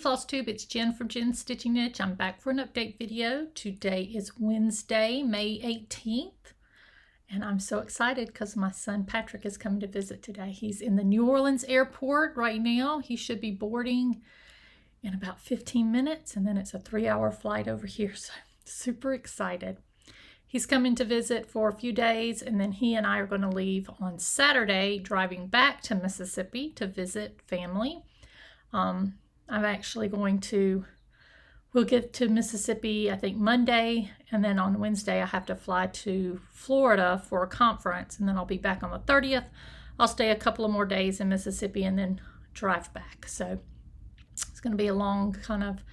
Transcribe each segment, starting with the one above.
Flosstube, it's Jen from Jen's Stitching Niche. I'm back for an update video. Today is Wednesday, May 18th, and I'm so excited because my son Patrick is coming to visit today. He's in the New Orleans airport right now. He should be boarding in about 15 minutes, and then it's a 3-hour flight over here, so super excited. He's coming to visit for a few days, and then he and I are going to leave on Saturday, driving back to Mississippi to visit family. I'm actually we'll get to Mississippi, I think Monday, and then on Wednesday I have to fly to Florida for a conference, and then I'll be back on the 30th. I'll stay a couple of more days in Mississippi and then drive back. So it's going to be a long kind of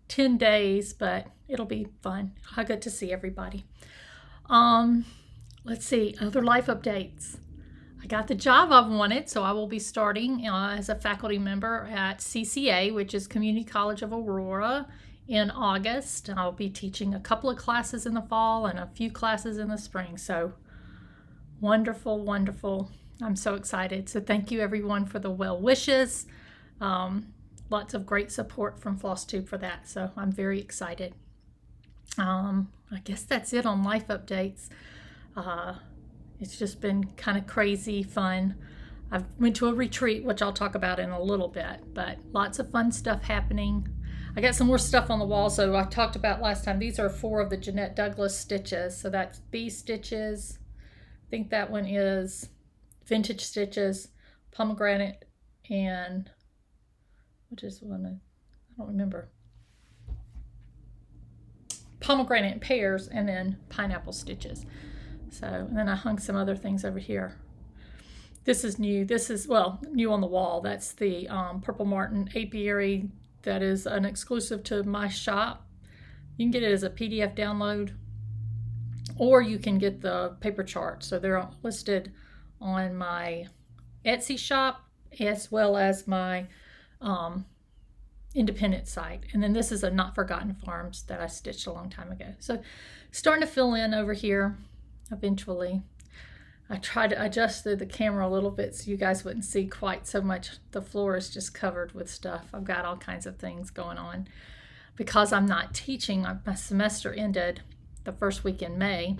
10 days, but it'll be fun. I get to see everybody. Let's see, other life updates. I got the job I wanted, so I will be starting as a faculty member at CCA, which is Community College of Aurora, in August. I'll be teaching a couple of classes in the fall and a few classes in the spring. So wonderful, wonderful. I'm so excited. So thank you everyone for the well wishes. Lots of great support from Flosstube for that. So I'm very excited. I guess that's it on life updates. It's just been kind of crazy fun. I went to a retreat, which I'll talk about in a little bit, but lots of fun stuff happening. I got some more stuff on the wall. So I talked about last time, these are 4 of the Jeanette Douglas stitches. So that's bee stitches. I think that one is vintage stitches, pomegranate, and which is one, I don't remember. Pomegranate and pears, and then pineapple stitches. So, and then I hung some other things over here. This is new. This is, well, new on the wall. That's the Purple Martin apiary that is an exclusive to my shop. You can get it as a PDF download, or you can get the paper charts. So they're listed on my Etsy shop as well as my independent site. And then this is a Not Forgotten Farms that I stitched a long time ago. So starting to fill in over here. Eventually, I tried to adjust the camera a little bit so you guys wouldn't see quite so much. The floor is just covered with stuff. I've got all kinds of things going on. Because I'm not teaching, my semester ended the first week in May,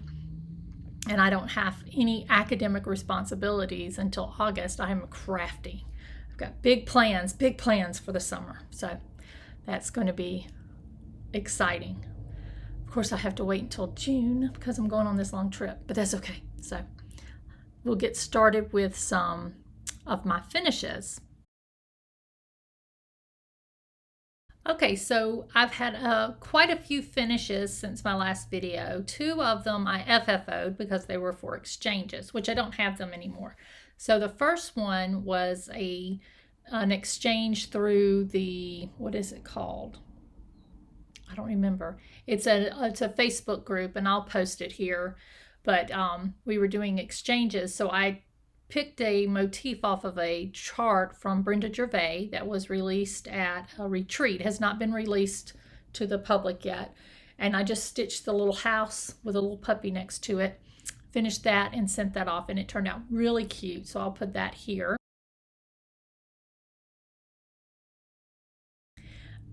and I don't have any academic responsibilities until August. I am crafting. I've got big plans for the summer. So that's going to be exciting. Of course, I have to wait until June because I'm going on this long trip, but that's okay. So we'll get started with some of my finishes. Okay, so I've had quite a few finishes since my last video. 2 of them I FFO'd because they were for exchanges, which I don't have them anymore. So the first one was an exchange through the, what is it called? I don't remember. It's a Facebook group, and I'll post it here. But we were doing exchanges, so I picked a motif off of a chart from Brenda Gervais that was released at a retreat. It has not been released to the public yet. And I just stitched the little house with a little puppy next to it, finished that, and sent that off, and it turned out really cute. So I'll put that here.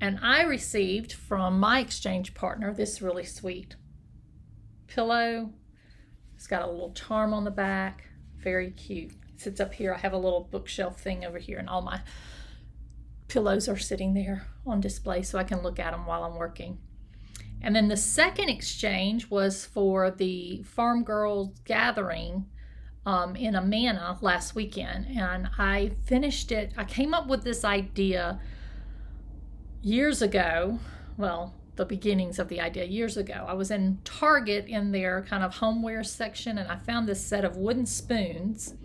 And I received from my exchange partner this really sweet pillow. It's got a little charm on the back. Very cute. It sits up here. I have a little bookshelf thing over here, and all my pillows are sitting there on display so I can look at them while I'm working. And then the second exchange was for the Farm Girls Gathering in Amana last weekend. And I finished it. I came up with this idea years ago, well, the beginnings of the idea years ago. I was in Target in their kind of homeware section, and I found this set of wooden spoons.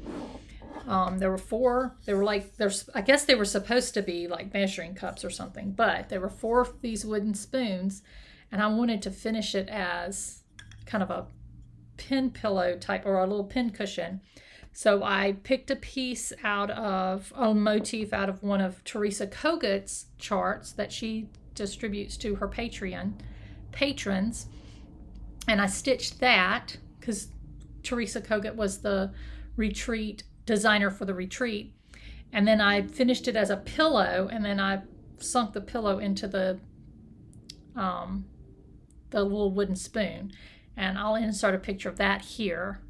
There were 4. They were like, I guess they were supposed to be like measuring cups or something, but there were 4 of these wooden spoons, and I wanted to finish it as kind of a pin pillow type, or a little pin cushion. So I picked a piece out of a motif out of one of Teresa Kogut's charts that she distributes to her Patreon patrons, and I stitched that because Teresa Kogut was the retreat designer for the retreat. And then I finished it as a pillow, and then I sunk the pillow into the little wooden spoon. And I'll insert a picture of that here.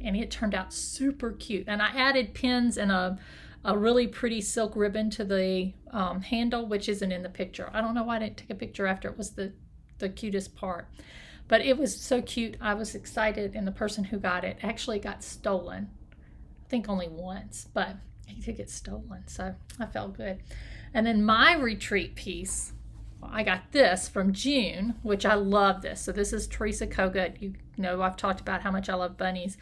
And it turned out super cute. And I added pins and a really pretty silk ribbon to the handle, which isn't in the picture. I don't know why I didn't take a picture after it was the cutest part. But it was so cute. I was excited, and the person who got it actually got stolen. I think only once, but he did get stolen, so I felt good. And then my retreat piece, I got this from June, which I love this. So this is Teresa Kogut. You know, I've talked about how much I love bunnies.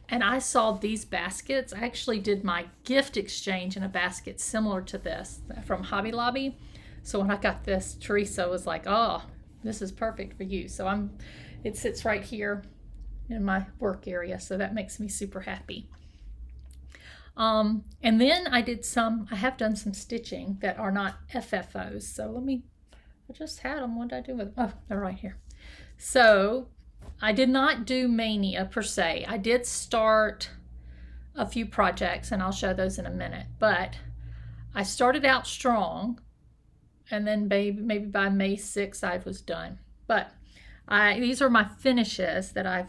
And I saw these baskets. I actually did my gift exchange in a basket similar to this from Hobby Lobby. So when I got this, Teresa was like, oh, this is perfect for you. So it sits right here in my work area. So that makes me super happy. And then I have done some stitching that are not FFOs. So I just had them. What did I do with them? Oh, they're right here. So I did not do Mania per se. I did start a few projects, and I'll show those in a minute. But I started out strong, and then maybe by May 6th I was done. But these are my finishes that I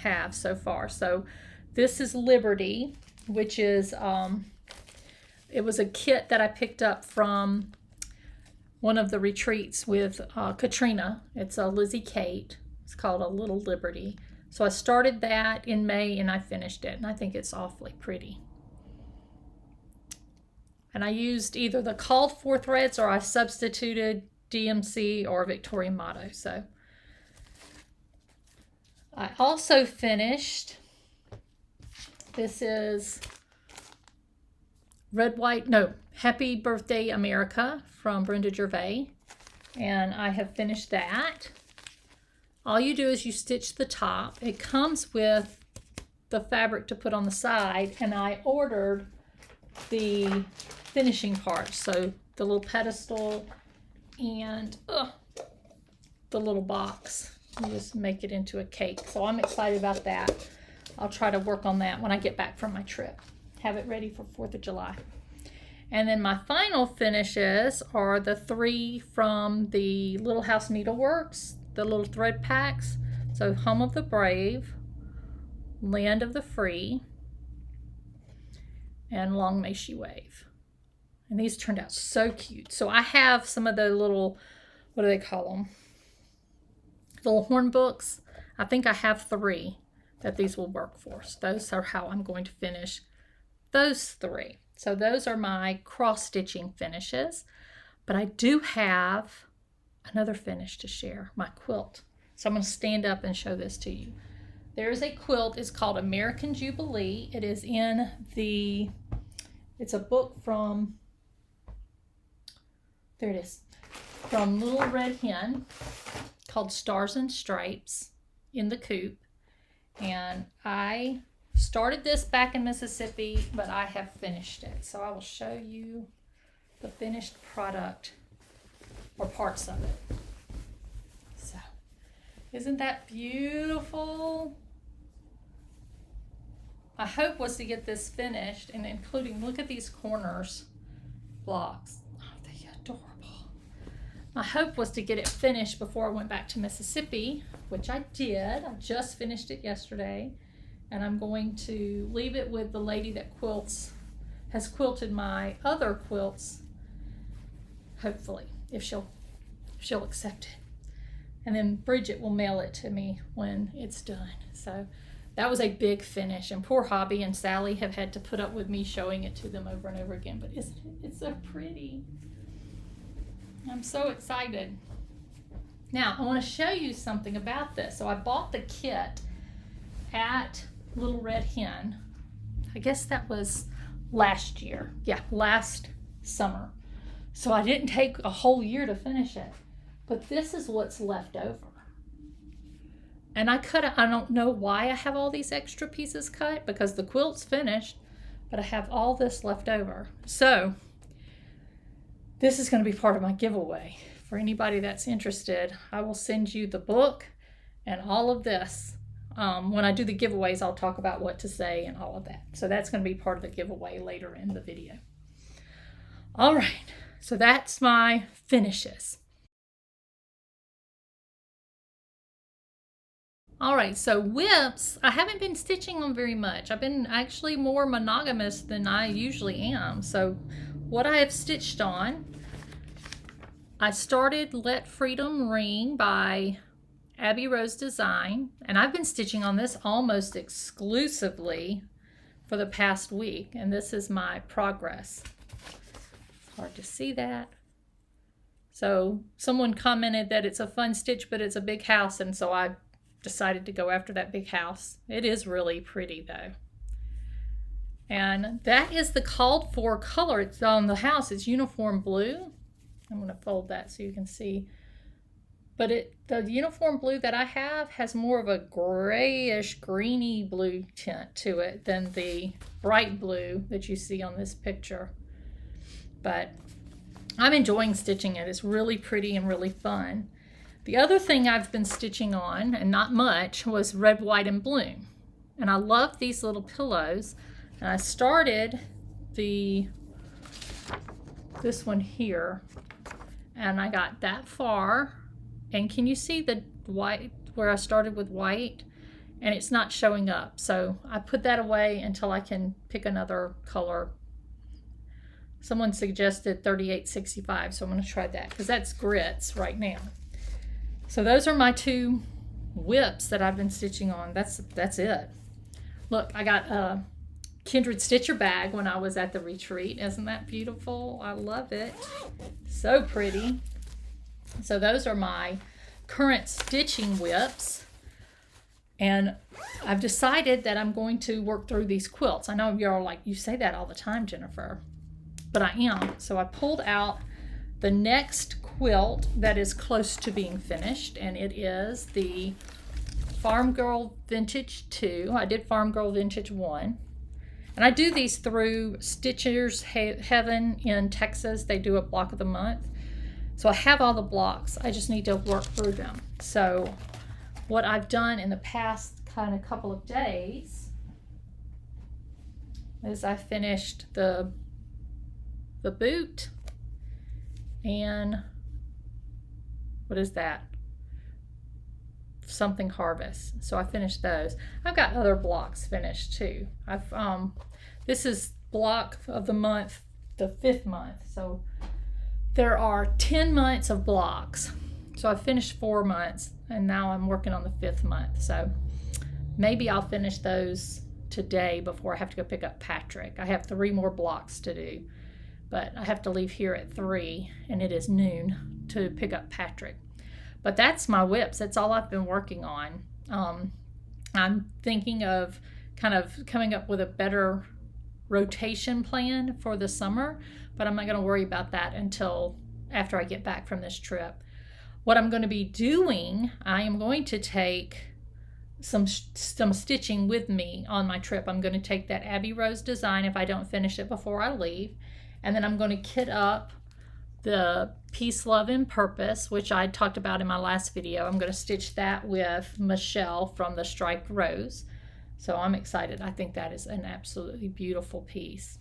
have so far. So this is Liberty, which is it was a kit that I picked up from one of the retreats with Katrina. It's a Lizzie Kate. It's called A Little Liberty. So I started that in May and I finished it, and I think it's awfully pretty. And I used either the called for threads or I substituted DMC or Victorian Motto. So I also finished, this is Happy Birthday America from Brenda Gervais. And I have finished that. All you do is you stitch the top. It comes with the fabric to put on the side, and I ordered the finishing parts. So the little pedestal and the little box. You just make it into a cake. So I'm excited about that. I'll try to work on that when I get back from my trip. Have it ready for 4th of July. And then my final finishes are the 3 from the Little House Needleworks, the little thread packs. So Home of the Brave, Land of the Free, and Long May She Wave. And these turned out so cute. So I have some of the little, what do they call them? Little horn books. I think I have 3 that these will work for. So those are how I'm going to finish those 3. So those are my cross stitching finishes. But I do have another finish to share, my quilt. So I'm going to stand up and show this to you. There's a quilt. It's called American Jubilee. It is in it's a book from, there it is, from Little Red Hen, called Stars and Stripes in the Coop. And I started this back in Mississippi, but I have finished it. So I will show you the finished product, or parts of it. So, isn't that beautiful? My hope was to get this finished, and including, look at these corners blocks. Aren't they adorable? My hope was to get it finished before I went back to Mississippi, which I did. I just finished it yesterday, and I'm going to leave it with the lady that has quilted my other quilts, hopefully, if she'll accept it. And then Bridget will mail it to me when it's done. So that was a big finish, and poor Hobby and Sally have had to put up with me showing it to them over and over again, but isn't it? It's so pretty. I'm so excited. Now I want to show you something about this. So I bought the kit at Little Red Hen. I guess that was last year. Yeah, last summer. So I didn't take a whole year to finish it, but this is what's left over. And I don't know why I have all these extra pieces cut, because the quilt's finished, but I have all this left over. So this is going to be part of my giveaway. For anybody that's interested, I will send you the book and all of this when I do the giveaways, I'll talk about what to say and all of that. So that's going to be part of the giveaway later in the video. All right, so that's my finishes. All right, so whips, I haven't been stitching them very much. I've been actually more monogamous than I usually am. So what I have stitched on, I started Let Freedom Ring by Abby Rose Design, and I've been stitching on this almost exclusively for the past week, and this is my progress. It's hard to see that. So someone commented that it's a fun stitch, but it's a big house, and so I decided to go after that big house. It is really pretty though. And that is the called for color. It's on the house. It's uniform blue. I'm going to fold that so you can see. But the uniform blue that I have has more of a grayish, greeny blue tint to it than the bright blue that you see on this picture. But I'm enjoying stitching it. It's really pretty and really fun. The other thing I've been stitching on, and not much, was Red, White, and Bloom. And I love these little pillows. And I started this one here, and I got that far. And can you see the white where I started with white? And it's not showing up. So I put that away until I can pick another color. Someone suggested 3865, so I'm going to try that because that's grits right now. So those are my two whips that I've been stitching on. That's it. Look, I got a Kindred Stitcher bag when I was at the retreat. Isn't that beautiful? I love it. So pretty. So those are my current stitching whips. And I've decided that I'm going to work through these quilts. I know you're all like, you say that all the time, Jennifer. But I am. So I pulled out the next quilt that is close to being finished, and it is the Farm Girl Vintage 2. I did Farm Girl Vintage 1. And I do these through Stitchers Heaven in Texas. They do a block of the month. So I have all the blocks. I just need to work through them. So what I've done in the past kind of couple of days is I finished the boot and what is that? Something Harvest. So I finished those. I've got other blocks finished too. This is block of the month, the 5th month. So there are 10 months of blocks. So I finished 4 months and now I'm working on the 5th month. So maybe I'll finish those today before I have to go pick up Patrick. I have 3 more blocks to do, but I have to leave here at 3 and it is noon to pick up Patrick. But that's my whips. That's all I've been working on. I'm thinking of kind of coming up with a better rotation plan for the summer, but I'm not going to worry about that until after I get back from this trip. What I'm going to be doing, I am going to take some stitching with me on my trip. I'm going to take that Abby Rose design if I don't finish it before I leave, and then I'm going to kit up the Peace, Love, and Purpose, which I talked about in my last video. I'm going to stitch that with Michelle from the Striped Rose. So I'm excited. I think that is an absolutely beautiful piece.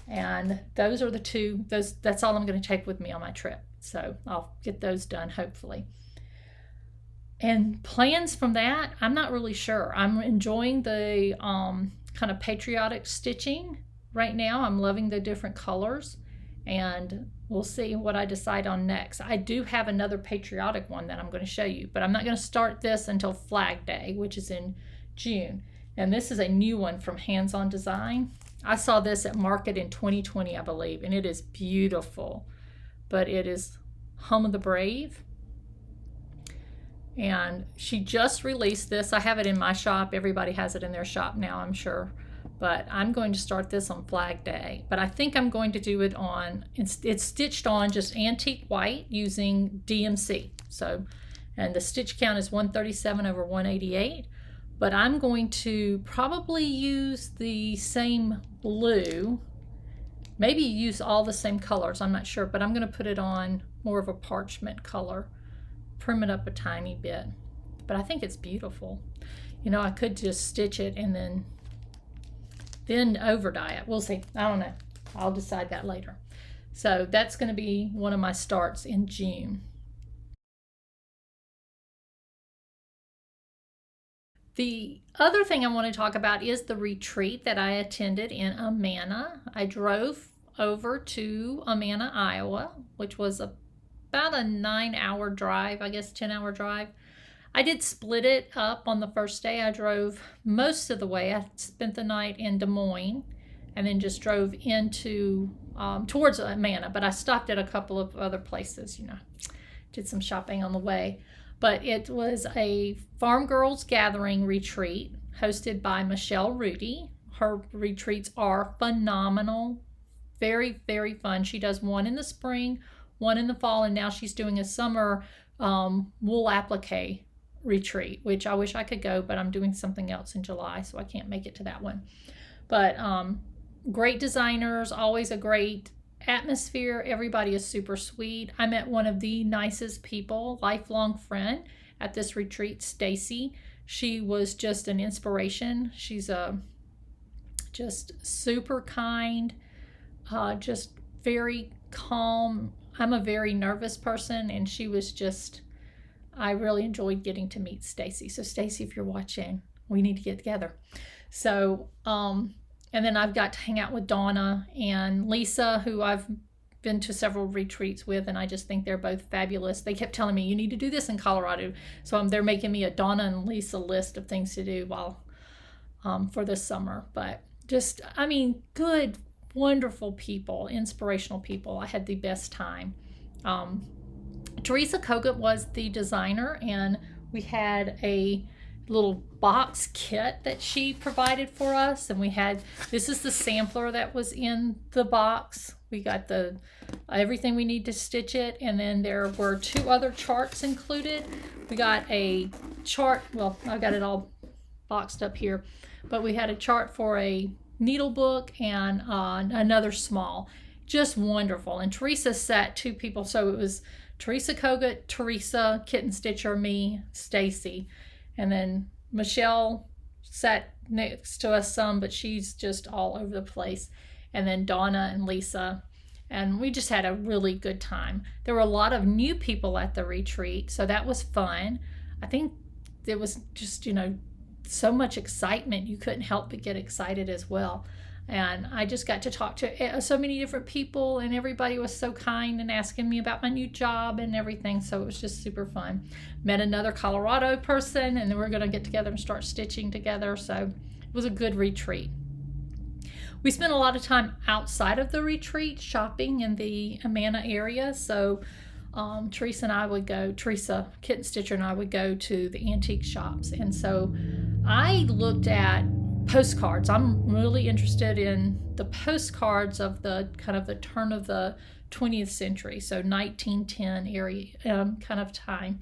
And those are the two, that's all I'm going to take with me on my trip. So I'll get those done hopefully. And plans from that, I'm not really sure. I'm enjoying the kind of patriotic stitching right now. I'm loving the different colors, and we'll see what I decide on next. I do have another patriotic one that I'm going to show you, but I'm not going to start this until Flag Day, which is in June. And this is a new one from Hands On Design. I saw this at Market in 2020, I believe, and it is beautiful. But it is Home of the Brave. And she just released this. I have it in my shop. Everybody has it in their shop now, I'm sure. But I'm going to start this on Flag Day. But I think I'm going to do it on, it's stitched on just antique white using DMC. So, and the stitch count is 137 over 188. But I'm going to probably use the same blue, maybe use all the same colors, I'm not sure, but I'm going to put it on more of a parchment color, trim it up a tiny bit. But I think it's beautiful. You know, I could just stitch it and then over dye it. We'll see. I don't know. I'll decide that later. So that's going to be one of my starts in June. The other thing I want to talk about is the retreat that I attended in Amana. I drove over to Amana, Iowa, which was about a 9-hour drive, I guess 10-hour drive. I did split it up on the first day. I drove most of the way. I spent the night in Des Moines and then just drove into towards Amana, but I stopped at a couple of other places, you know, did some shopping on the way. But it was a Farm Girls Gathering retreat hosted by Michelle Rudy. Her retreats are phenomenal, very, very fun. She does one in the spring, one in the fall, and now she's doing a summer wool applique retreat, which I wish I could go, but I'm doing something else in July, so I can't make it to that one. But great designers, always a great atmosphere. Everybody is super sweet. I met one of the nicest people, lifelong friend at this retreat, Stacy. She was just an inspiration. She's just super kind, just very calm. I'm a very nervous person, and she was just, I really enjoyed getting to meet Stacy. So Stacy, if you're watching, we need to get together. So and then I've got to hang out with Donna and Lisa, who I've been to several retreats with, and I just think they're both fabulous. They kept telling me, you need to do this in Colorado. So they're making me a Donna and Lisa list of things to do while for this summer. But just, I mean, good, wonderful people, inspirational people. I had the best time. Teresa Kogut was the designer, and we had a little box kit that she provided for us, and we had, this is the sampler that was in the box. We got the everything we need to stitch it, and then there were 2 other charts included. We got a chart, well, I've got it all boxed up here, but we had a chart for a needle book and another small, just wonderful. And Teresa sat 2 people, so it was Teresa Kogut, Teresa, Kitten Stitcher, me, Stacy. And then Michelle sat next to us some, but she's just all over the place. And then Donna and Lisa. And we just had a really good time. There were a lot of new people at the retreat, so that was fun. I think there was just, you know, so much excitement. You couldn't help but get excited as well. And I just got to talk to so many different people, and everybody was so kind and asking me about my new job and everything. So it was just super fun. Met another Colorado person, and then we're going to get together and start stitching together. So it was a good retreat. We spent a lot of time outside of the retreat shopping in the Amana area. So Teresa and I would go, Teresa, Kitten Stitcher, and I would go to the antique shops. And so I looked at postcards. I'm really interested in the postcards of the kind of the turn of the 20th century, so 1910 area kind of time.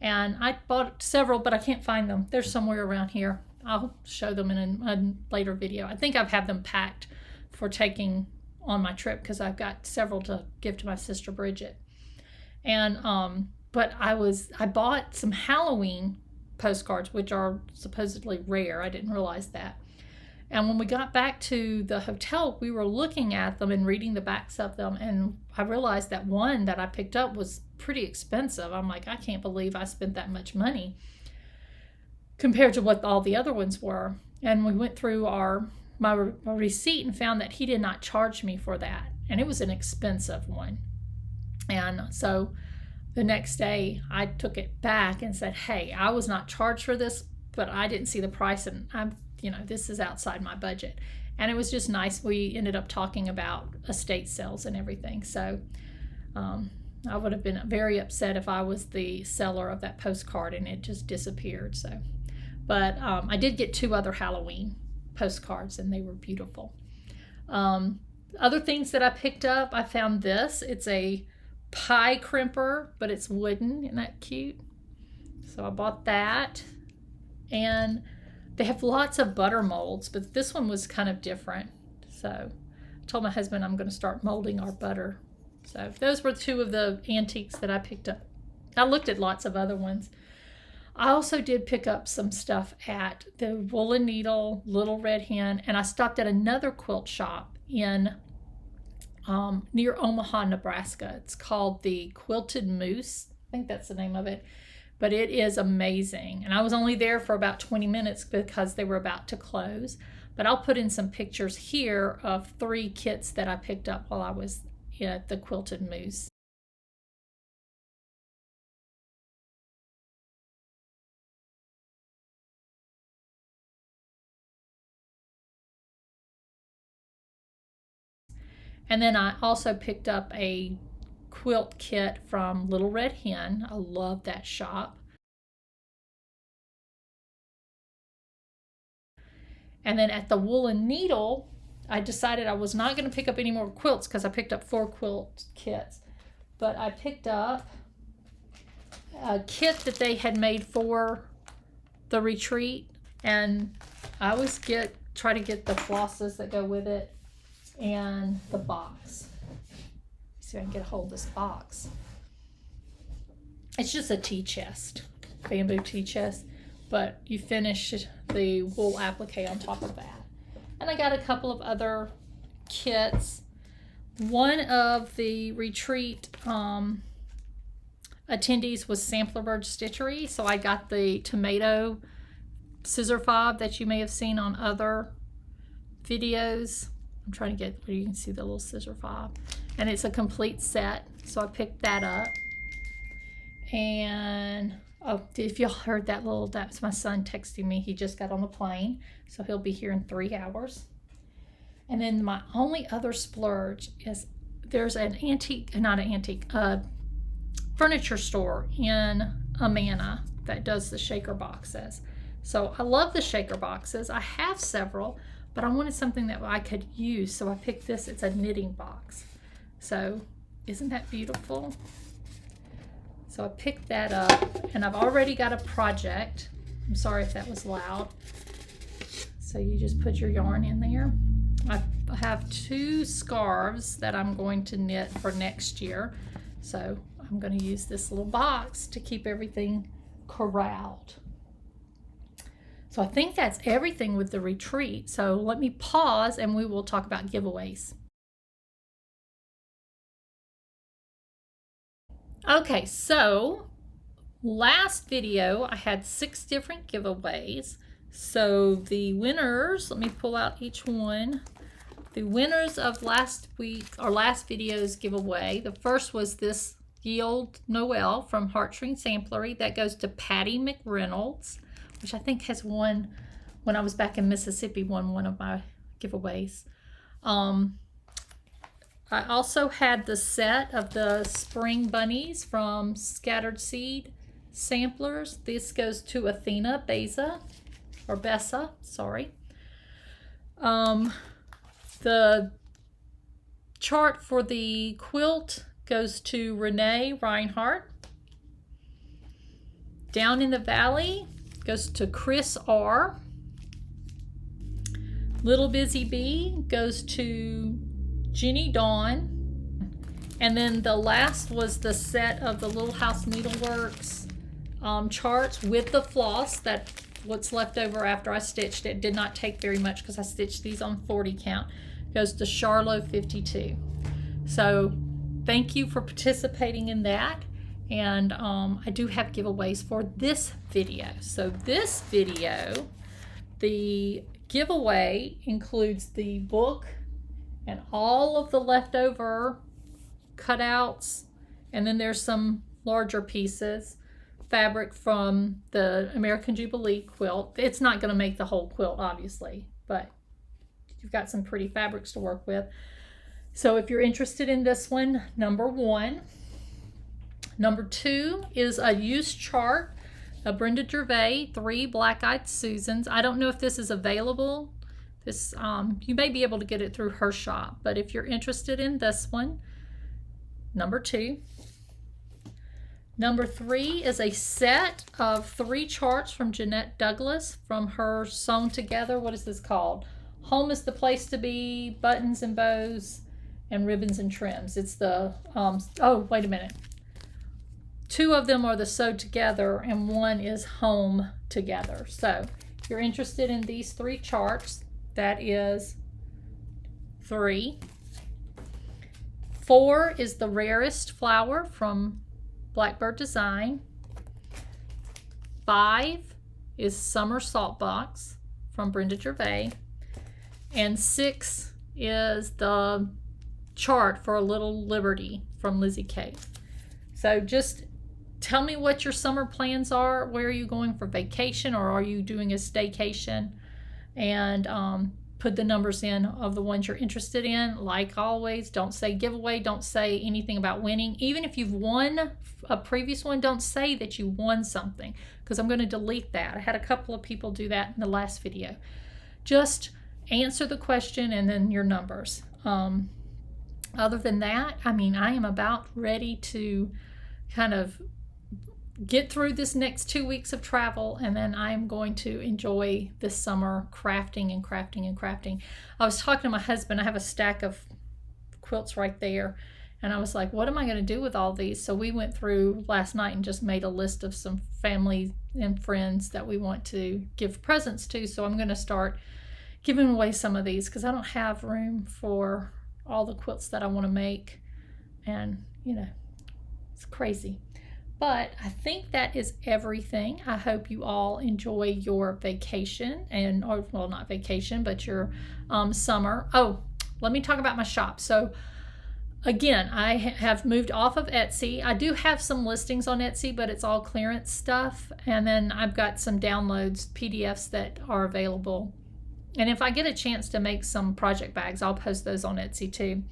And I bought several, but I can't find them. They're somewhere around here. I'll show them in a later video. I think I've had them packed for taking on my trip because I've got several to give to my sister Bridget. And but I bought some Halloween postcards, which are supposedly rare. I didn't realize that. And when we got back to the hotel, we were looking at them and reading the backs of them, and I realized that one that I picked up was pretty expensive. I'm like, I can't believe I spent that much money compared to what all the other ones were. And we went through my receipt and found that he did not charge me for that, and it was an expensive one. And so the next day I took it back and said, hey, I was not charged for this, but I didn't see the price, and this is outside my budget. And it was just nice. We ended up talking about estate sales and everything. So I would have been very upset if I was the seller of that postcard and it just disappeared. So, but I did get 2 other Halloween postcards, and they were beautiful. Other things that I picked up, I found this. It's a pie crimper, but it's wooden. Isn't that cute? So I bought that. And they have lots of butter molds, but this one was kind of different. So I told my husband I'm going to start molding our butter. So those were 2 of the antiques that I picked up. I looked at lots of other ones. I also did pick up some stuff at the Woolen Needle, Little Red Hen, and I stopped at another quilt shop in near Omaha, Nebraska. It's called the Quilted Moose. I think that's the name of it. But it is amazing. And I was only there for about 20 minutes because they were about to close. But I'll put in some pictures here of 3 kits that I picked up while I was at the Quilted Moose. And then I also picked up a quilt kit from Little Red Hen. I love that shop. And then at the Woolen Needle, I decided I was not going to pick up any more quilts because I picked up 4 quilt kits. But I picked up a kit that they had made for the retreat. And I always try to get the flosses that go with it and the box. See if I can get a hold of this box. It's just a tea chest, bamboo tea chest, but you finish the wool applique on top of that. And I got a couple of other kits. One of the retreat attendees was Sampler Bird Stitchery, so I got the tomato scissor fob that you may have seen on other videos. I'm trying to get where you can see the little scissor fob. And it's a complete set, so I picked that up. And oh, if y'all heard that that's my son texting me. He just got on the plane, so he'll be here in 3 hours. And then my only other splurge is there's an furniture store in Amana that does the shaker boxes. So I love the shaker boxes. I have several, but I wanted something that I could use, so I picked this. It's a knitting box. So isn't that beautiful? So I picked that up, and I've already got a project. I'm sorry if that was loud. So you just put your yarn in there. I have 2 scarves that I'm going to knit for next year. So I'm going to use this little box to keep everything corralled. So I think that's everything with the retreat. So let me pause and we will talk about giveaways. Okay, so last video I had 6 different giveaways. So the winners, let me pull out each one. The winners of last video's giveaway, the first was this Yield Noel from Heartstring Samplery. That goes to Patty McReynolds, which I think has won, when I was back in Mississippi, won one of my giveaways. I also had the set of the Spring Bunnies from Scattered Seed Samplers. This goes to Athena Bessa, sorry. The chart for the quilt goes to Renee Reinhardt. Down in the Valley goes to Chris R. Little Busy Bee goes to Jenny Dawn. And then the last was the set of the Little House Needleworks charts with the floss, that what's left over after I stitched it. Did not take very much because I stitched these on 40 count. Goes to Charlo 52. So thank you for participating in that. And I do have giveaways for this video. So this video, the giveaway includes the book and all of the leftover cutouts, and then there's some larger pieces, fabric from the American Jubilee quilt. It's not going to make the whole quilt, obviously, but you've got some pretty fabrics to work with. So if you're interested in this one, number 1. Number 2 is a used chart, a Brenda Gervais, 3 Black-Eyed Susans. I don't know if this is available. This you may be able to get it through her shop, but if you're interested in this one, number 2. Number 3 is a set of 3 charts from Jeanette Douglas from her Sewn Together. What is this called? Home is the Place to Be, Buttons and Bows, and Ribbons and Trims. It's the, oh, wait a minute. 2 of them are the Sew Together and 1 is Home Together. So if you're interested in these 3 charts, that is 3. 4 is the Rarest Flower from Blackbird Design. 5 is Summer Salt Box from Brenda Gervais. And 6 is the chart for A Little Liberty from Lizzie Kay. So just tell me what your summer plans are. Where are you going for vacation, or are you doing a staycation? And put the numbers in of the ones you're interested in. Like always, don't say giveaway. Don't say anything about winning. Even if you've won a previous one, don't say that you won something, because I'm going to delete that. I had a couple of people do that in the last video. Just answer the question and then your numbers. Other than that, I mean, I am about ready to kind of get through this next 2 weeks of travel, and then I'm going to enjoy this summer crafting and crafting and crafting. I was talking to my husband. I have a stack of quilts right there, and I was like, what am I going to do with all these? So we went through last night and just made a list of some family and friends that we want to give presents to. So I'm going to start giving away some of these, because I don't have room for all the quilts that I want to make, and you know, it's crazy. But I think that is everything. I hope you all enjoy your vacation, or well, not vacation, but your summer. Oh, let me talk about my shop. So again, I have moved off of Etsy. I do have some listings on Etsy, but it's all clearance stuff. And then I've got some downloads, PDFs that are available. And if I get a chance to make some project bags, I'll post those on Etsy too.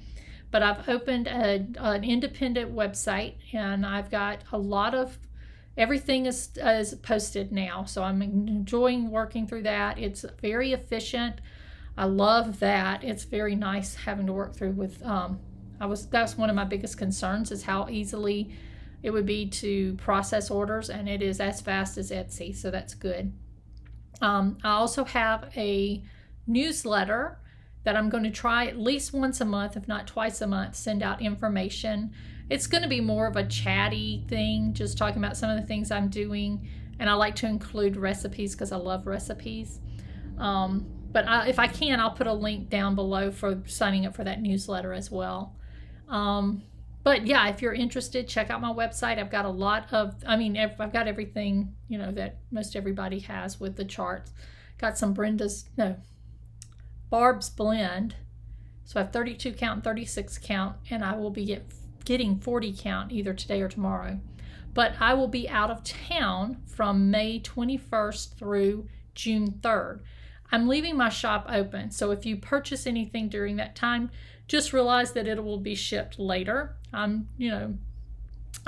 But I've opened an independent website, and I've got a lot of, everything is posted now. So I'm enjoying working through that. It's very efficient. I love that. It's very nice having to work through with, that's one of my biggest concerns, is how easily it would be to process orders, and it is as fast as Etsy. So that's good. I also have a newsletter that I'm going to try at least once a month, if not twice a month, send out information. It's going to be more of a chatty thing, just talking about some of the things I'm doing. And I like to include recipes because I love recipes. But if I can, I'll put a link down below for signing up for that newsletter as well. But yeah, if you're interested, check out my website. I've got a lot of, I've got everything, you know, that most everybody has with the charts. Got some Barb's Blend. So I have 32 count and 36 count, and I will be getting 40 count either today or tomorrow. But I will be out of town from May 21st through June 3rd. I'm leaving my shop open, so if you purchase anything during that time, just realize that it will be shipped later.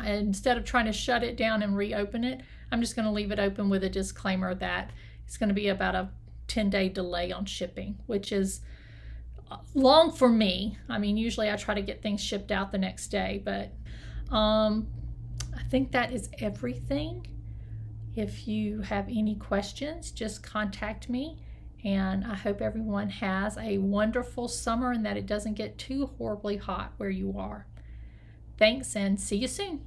Instead of trying to shut it down and reopen it, I'm just going to leave it open with a disclaimer that it's going to be about a 10-day delay on shipping, which is long for me. I mean, usually I try to get things shipped out the next day, but I think that is everything. If you have any questions, just contact me. And I hope everyone has a wonderful summer and that it doesn't get too horribly hot where you are. Thanks, and see you soon.